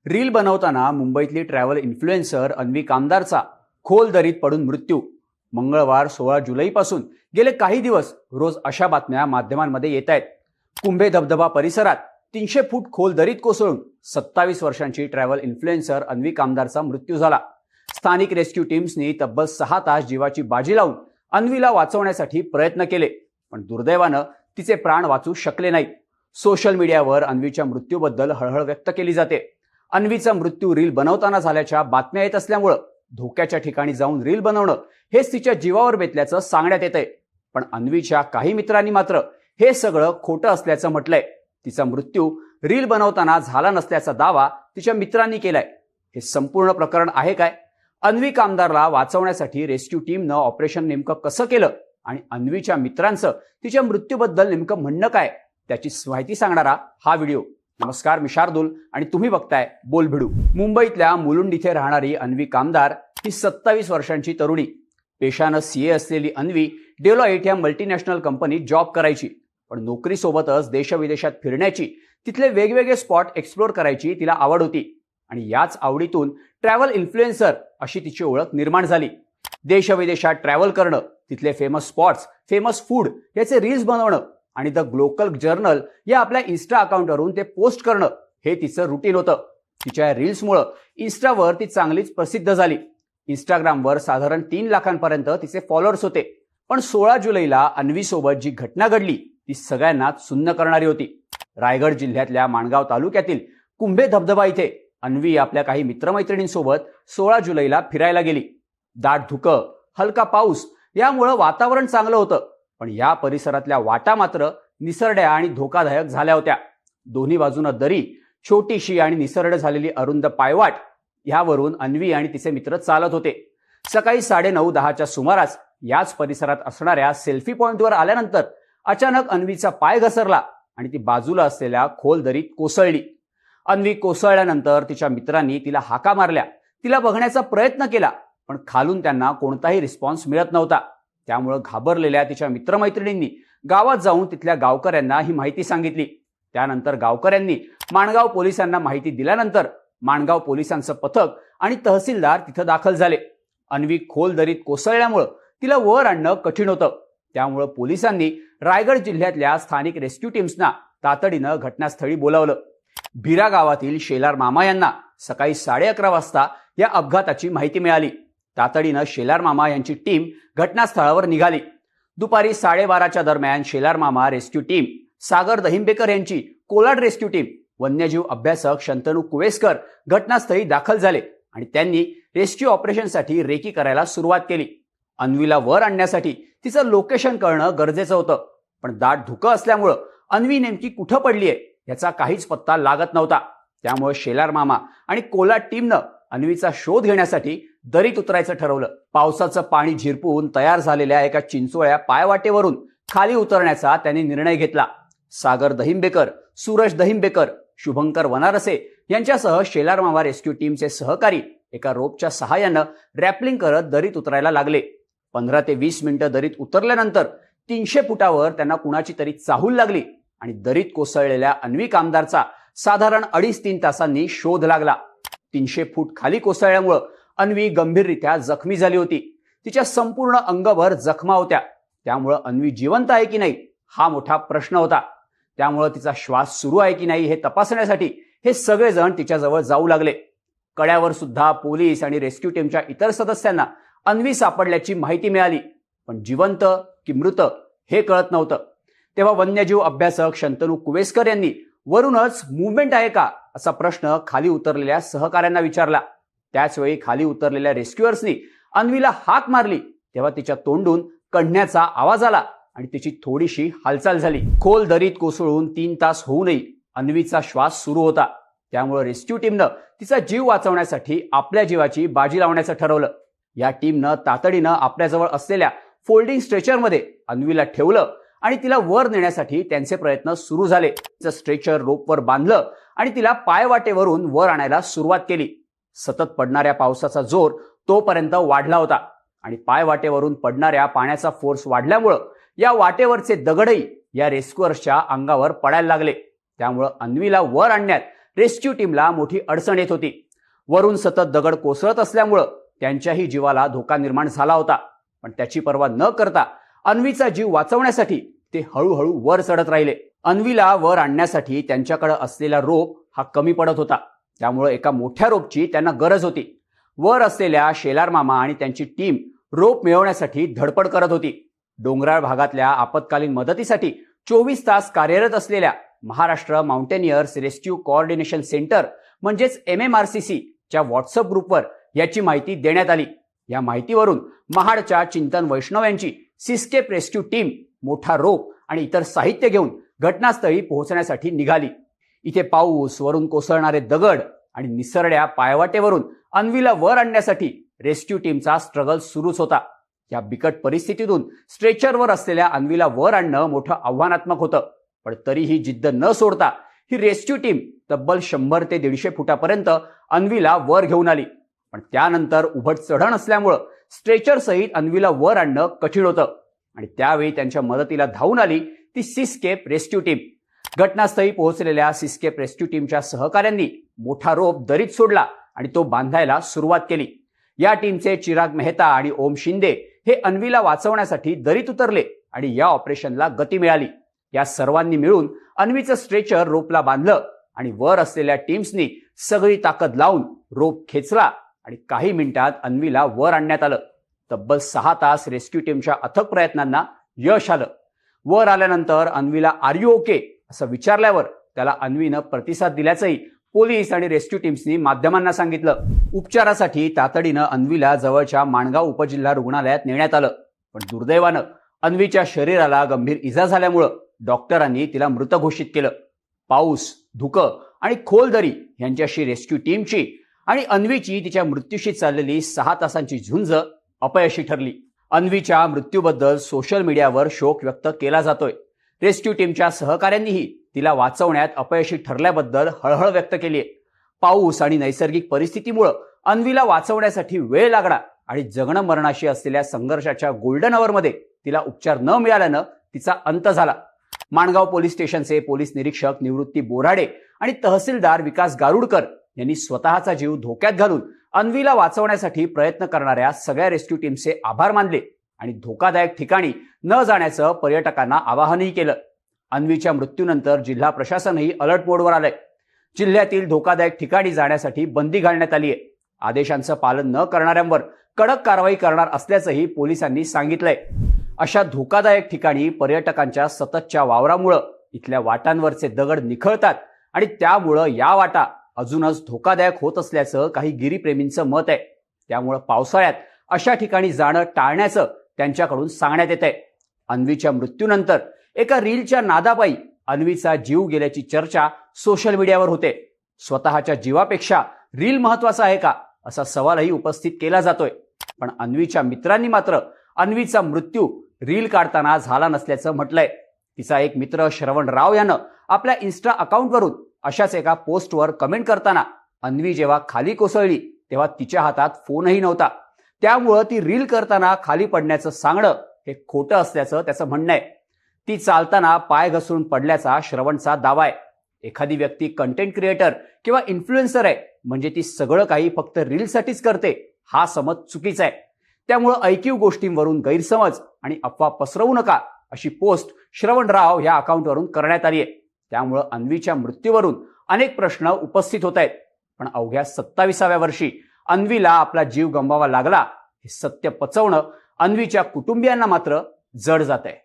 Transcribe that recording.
Reel बनवताना मुंबईतली travel influencer Anvi कामदारचा खोल दरीत पडून मृत्यू. मंगळवार 16 जुलैपासून गेले काही दिवस रोज अशा बातम्या माध्यमांमध्ये येत आहेत. कुंभे धबधबा परिसरात 300 फूट खोल दरीत कोसळून 27 वर्षांची ट्रॅव्हल इन्फ्लुएन्सर अन्वी कामदारचा मृत्यू झाला. स्थानिक रेस्क्यू टीम्सनी तब्बल 6 तास जीवाची बाजी लावून अन्वीला वाचवण्यासाठी प्रयत्न केले, पण दुर्दैवानं तिचे प्राण वाचू शकले नाहीत. सोशल मीडियावर अन्वीच्या मृत्यूबद्दल हळहळ व्यक्त केली जाते. अन्वीचा मृत्यू रील बनवताना झाल्याच्या बातम्या येत असल्यामुळे धोक्याच्या ठिकाणी जाऊन रील बनवणं हेच तिच्या जीवावर बेतल्याचं सांगण्यात येतंय. पण अन्वीच्या काही मित्रांनी मात्र हे सगळं खोटं असल्याचं म्हटलंय. तिचा मृत्यू रील बनवताना झाला नसल्याचा दावा तिच्या मित्रांनी केलाय. हे संपूर्ण प्रकरण आहे काय? अन्वी कामदारला वाचवण्यासाठी रेस्क्यू टीमनं ऑपरेशन नेमकं कसं केलं आणि अन्वीच्या मित्रांचं तिच्या मृत्यूबद्दल नेमकं म्हणणं काय, त्याची माहिती सांगणारा हा व्हिडिओ. नमस्कार, मी शार्दूल आणि तुम्ही बघताय बोलभिडू. मुंबईतल्या मुलुंड इथे राहणारी अन्वी कामदार ही 27 वर्षांची तरुणी. पेशानं सीए असलेली अन्वी डेलॉइट या मल्टीनॅशनल कंपनीत जॉब करायची, पण नोकरीसोबतच देशविदेशात फिरण्याची, तिथले वेगवेगळे स्पॉट एक्सप्लोर करायची तिला आवड होती. आणि याच आवडीतून ट्रॅव्हल इन्फ्लुएन्सर अशी तिची ओळख निर्माण झाली. देशविदेशात ट्रॅव्हल करणं, तिथले फेमस स्पॉट्स, फेमस फूड याचे रील्स बनवणं आणि द ग्लोकल जर्नल या आपल्या इन्स्टा अकाउंटवरून ते पोस्ट करणं हे तिचं रुटीन होतं. तिच्या रील्समुळे इन्स्टावर ती चांगलीच प्रसिद्ध झाली. इंस्टाग्रामवर साधारण 3 लाखांपर्यंत तिचे फॉलोअर्स होते. पण 16 जुलैला अन्वीसोबत जी घटना घडली ती सगळ्यांना सुन्न करणारी होती. रायगड जिल्ह्यातल्या माणगाव तालुक्यातील कुंभे धबधबा इथे अन्वी आपल्या काही मित्रमैत्रिणींसोबत 16 जुलैला फिरायला गेली. दाट धुकं, हलका पाऊस यामुळे वातावरण चांगलं होतं, पण या परिसरातल्या वाटा मात्र निसरड्या आणि धोकादायक झाल्या होत्या. दोन्ही बाजूनं दरी, छोटीशी आणि निसरड झालेली अरुंद पायवाट यावरून अन्वी आणि तिचे मित्र चालत होते. सकाळी 9:30-10च्या सुमारास याच परिसरात असणाऱ्या सेल्फी पॉइंटवर आल्यानंतर अचानक अन्वीचा पाय घसरला आणि ती बाजूला असलेल्या खोल दरीत कोसळली. अन्वी कोसळल्यानंतर तिच्या मित्रांनी तिला हाका मारल्या, तिला बघण्याचा प्रयत्न केला, पण खालून त्यांना कोणताही रिस्पॉन्स मिळत नव्हता. त्यामुळे घाबरलेल्या तिच्या मित्रमैत्रिणींनी गावात जाऊन तिथल्या गावकऱ्यांना ही माहिती सांगितली. त्यानंतर गावकऱ्यांनी माणगाव पोलिसांना माहिती दिल्यानंतर माणगाव पोलिसांचं पथक आणि तहसीलदार तिथं दाखल झाले. अन्वी खोल दरीत कोसळल्यामुळे तिला वर आणणं कठीण होतं. त्यामुळे पोलिसांनी रायगड जिल्ह्यातल्या स्थानिक रेस्क्यू टीम्सना तातडीनं घटनास्थळी बोलावलं. भिरा गावातील शेलार मामा यांना सकाळी 11:30 वाजता या अपघाताची माहिती मिळाली. तातडीनं शेलार मामा यांची टीम घटनास्थळावर निघाली. दुपारी 12:30च्या दरम्यान शेलार मामा रेस्क्यू टीम, सागर दहिंबेकर यांची कोलाड रेस्क्यू टीम, वन्यजीव अभ्यासक शंतनू कुवेसकर घटनास्थळी दाखल झाले आणि त्यांनी रेस्क्यू ऑपरेशनसाठी रेकी करायला सुरुवात केली. अन्वीला वर आणण्यासाठी तिचं लोकेशन कळणं गरजेचं होतं, पण दाट धुकं असल्यामुळं अन्वी नेमकी कुठं पडलीये याचा काहीच पत्ता लागत नव्हता. त्यामुळे शेलार मामा आणि कोलाड टीमनं अन्वीचा शोध घेण्यासाठी दरीत उतरायचं ठरवलं. पावसाचं पाणी झिरपून तयार झालेल्या एका चिंचोळ्या पायवाटेवरून खाली उतरण्याचा त्यांनी निर्णय घेतला. सागर दहिंबेकर, सूरज दहिंबेकर, शुभंकर वनारसे यांच्यासह शेलार मामा रेस्क्यू टीमचे सहकारी एका रोपच्या सहाय्यानं रॅपलिंग करत दरीत उतरायला लागले. 15 ते 20 मिनिटं दरीत उतरल्यानंतर 300 फुटावर त्यांना कुणाची तरी चाहूल लागली आणि दरीत कोसळलेल्या अन्वी कामदारचा साधारण 2.5-3 तासांनी शोध लागला. 300 फूट खाली कोसळल्यामुळं अन्वी गंभीररित्या जखमी झाली होती. तिच्या संपूर्ण अंगभर जखमा होत्या. त्यामुळं अन्वी जिवंत आहे की नाही हा मोठा प्रश्न होता. त्यामुळं तिचा श्वास सुरू आहे की नाही हे तपासण्यासाठी हे सगळेजण तिच्याजवळ जाऊ लागले. कड्यावर सुद्धा पोलीस आणि रेस्क्यू टीमच्या इतर सदस्यांना अन्वी सापडल्याची माहिती मिळाली, पण जिवंत की मृत हे कळत नव्हतं. तेव्हा वन्यजीव अभ्यासक शंतनू कुवेसकर यांनी वरूनच मूव्हमेंट आहे का असा प्रश्न खाली उतरलेल्या सहकाऱ्यांना विचारला. त्याचवेळी खाली उतरलेल्या रेस्क्युअर्सनी अन्वीला हाक मारली, तेव्हा तिच्या तोंडून कढण्याचा आवाज आला आणि तिची थोडीशी हालचाल झाली. खोल दरीत कोसळून 3 तास होऊनही अन्वीचा श्वास सुरू होता. त्यामुळे रेस्क्यू टीमनं तिचा जीव वाचवण्यासाठी आपल्या जीवाची बाजी लावण्याचं ठरवलं. या टीमनं तातडीनं आपल्याजवळ असलेल्या फोल्डिंग स्ट्रेचरमध्ये अन्वीला ठेवलं आणि तिला वर नेण्यासाठी त्यांचे प्रयत्न सुरू झाले. तिचं स्ट्रेचर रोपवर बांधलं आणि तिला पायवाटेवरून वर आणायला सुरुवात केली. सतत पडणाऱ्या पावसाचा जोर तोपर्यंत वाढला होता आणि पायवाटेवरून पडणाऱ्या पाण्याचा फोर्स वाढल्यामुळं या वाटेवरचे दगडही या रेस्क्युअर्सच्या अंगावर पडायला लागले. त्यामुळं अन्वीला वर आणण्यात रेस्क्यू टीमला मोठी अडचण येत होती. वरून सतत दगड कोसळत असल्यामुळं त्यांच्याही जीवाला धोका निर्माण झाला होता. पण त्याची पर्वा न करता अन्वीचा जीव वाचवण्यासाठी ते हळूहळू वर चढत राहिले. अन्वीला वर आणण्यासाठी त्यांच्याकडे असलेला रोप हा कमी पडत होता. त्यामुळे एका मोठ्या रोपची त्यांना गरज होती. वर असलेल्या शेलार मामा आणि त्यांची टीम रोप मिळवण्यासाठी धडपड करत होती. डोंगराळ भागातल्या आपत्कालीन मदतीसाठी 24 तास कार्यरत असलेल्या Maharashtra mountaineers rescue coordination centre म्हणजेच MMRCC च्या व्हॉट्सअप ग्रुपवर याची माहिती देण्यात आली. या माहितीवरून महाडच्या चिंतन वैष्णव यांची सिस्केप रेस्क्यू टीम मोठा रोप आणि इतर साहित्य घेऊन घटनास्थळी पोहोचण्यासाठी निघाली. इथे पाऊस, वरून कोसळणारे दगड आणि निसरड्या पायवाटेवरून अन्वीला वर आणण्यासाठी रेस्क्यू टीमचा स्ट्रगल सुरूच होता. या बिकट परिस्थितीतून स्ट्रेचरवर असलेल्या अन्वीला वर आणणं मोठं आव्हानात्मक होतं. पण तरीही जिद्द न सोडता ही रेस्क्यू टीम तब्बल 100 ते 150 फुटापर्यंत अन्वीला वर घेऊन आली. पण त्यानंतर उभट चढण असल्यामुळं स्ट्रेचर सहित अन्वीला वर आणणं कठीण होतं आणि त्यावेळी त्यांच्या मदतीला धावून आली ती सिस्केप रेस्क्यू टीम. घटनास्थळी पोहोचलेल्या सिस्केप रेस्क्यू टीमच्या सहकाऱ्यांनी मोठा रोप दरीत सोडला आणि तो बांधायला सुरुवात केली. या टीमचे चिराग मेहता आणि ओम शिंदे हे अन्वीला वाचवण्यासाठी दरीत उतरले आणि या ऑपरेशनला गती मिळाली. या सर्वांनी मिळून अन्वीचं स्ट्रेचर रोपला बांधलं आणि वर असलेल्या टीम्सनी सगळी ताकद लावून रोप खेचला आणि काही मिनिटात अन्वीला वर आणण्यात आलं. तब्बल 6 तास रेस्क्यू टीमच्या अथक प्रयत्नांना यश आलं. वर आल्यानंतर अन्वीला आर यू ओके असं विचारल्यावर त्याला अन्वीनं प्रतिसाद दिल्याचंही पोलीस आणि रेस्क्यू टीम्सनी माध्यमांना सांगितलं. उपचारासाठी तातडीनं अन्वीला जवळच्या माणगाव उपजिल्हा रुग्णालयात नेण्यात आलं. पण दुर्दैवानं अन्वीच्या शरीराला गंभीर इजा झाल्यामुळं डॉक्टरांनी तिला मृत घोषित केलं. पाऊस, धुकं आणि खोल दरी यांच्याशी रेस्क्यू टीमची आणि अन्वीची तिच्या मृत्यूशी चाललेली 6 तासांची झुंज अपयशी ठरली. अन्वीच्या मृत्यूबद्दल सोशल मीडियावर शोक व्यक्त केला जातोय. रेस्क्यू टीमच्या सहकाऱ्यांनीही तिला वाचवण्यात अपयशी ठरल्याबद्दल हळहळ व्यक्त केली आहे. पाऊस आणि नैसर्गिक परिस्थितीमुळे अन्वीला वाचवण्यासाठी वेळ लागला आणि जगणं मरणाशी असलेल्या संघर्षाच्या गोल्डन अवरमध्ये तिला उपचार न मिळाल्यानं तिचा अंत झाला. माणगाव पोलीस स्टेशनचे पोलीस निरीक्षक निवृत्ती बोराडे आणि तहसीलदार विकास गारुडकर यांनी स्वतःचा जीव धोक्यात घालून अन्वीला वाचवण्यासाठी प्रयत्न करणाऱ्या सगळ्या रेस्क्यू टीमचे आभार मानले आणि धोकादायक ठिकाणी न जाण्याचं पर्यटकांना आवाहनही केलं. अन्वीच्या मृत्यूनंतर जिल्हा प्रशासनही अलर्ट मोडवर आलंय. जिल्ह्यातील धोकादायक ठिकाणी जाण्यासाठी बंदी घालण्यात आली आहे. आदेशांचं पालन न करणाऱ्यांवर कडक कारवाई करणार असल्याचंही पोलिसांनी सांगितलंय. अशा धोकादायक ठिकाणी पर्यटकांच्या सततच्या वावरामुळं इथल्या वाटांवरचे दगड निखळतात आणि त्यामुळं या वाटा अजूनच धोकादायक होत असल्याचं काही गिरीप्रेमींचं मत आहे. त्यामुळं पावसाळ्यात अशा ठिकाणी जाणं टाळण्याचं त्यांच्याकडून सांगण्यात येत आहे. अन्वीच्या मृत्यूनंतर एका रीलच्या नादापायी अन्वीचा जीव गेल्याची चर्चा सोशल मीडियावर होते. स्वतःच्या जीवापेक्षा रील महत्वाचा आहे का असा सवालही उपस्थित केला जातोय. पण अन्वीच्या मित्रांनी मात्र अन्वीचा मृत्यू रील काढताना झाला नसल्याचं म्हटलंय. तिचा एक मित्र श्रवण राव यानं आपल्या इन्स्टा अकाउंटवरून अशाच एका पोस्टवर कमेंट करताना अन्वी जेव्हा खाली कोसळली तेव्हा तिच्या हातात फोनही नव्हता, त्यामुळं ती रील करताना खाली पडण्याचं सांगणं हे खोटं असल्याचं त्याचं म्हणणं आहे. ती चालताना पाय घसरून पडल्याचा श्रवणचा दावा आहे. एखादी व्यक्ती कंटेंट क्रिएटर किंवा इन्फ्लुएन्सर आहे म्हणजे ती सगळं काही फक्त रीलसाठीच करते हा समज चुकीचा आहे. त्यामुळं ऐकीव गोष्टींवरून गैरसमज आणि अफवा पसरवू नका अशी पोस्ट श्रवण राव या अकाउंटवरून करण्यात आली आहे. त्यामुळं अन्वीच्या मृत्यूवरून अनेक प्रश्न उपस्थित होत आहेत. पण अवघ्या 27व्या वर्षी अन्वीला आपला जीव गमवावा लागला हे सत्य पचवणं अन्वीच्या कुटुंबियांना मात्र जड जात आहे.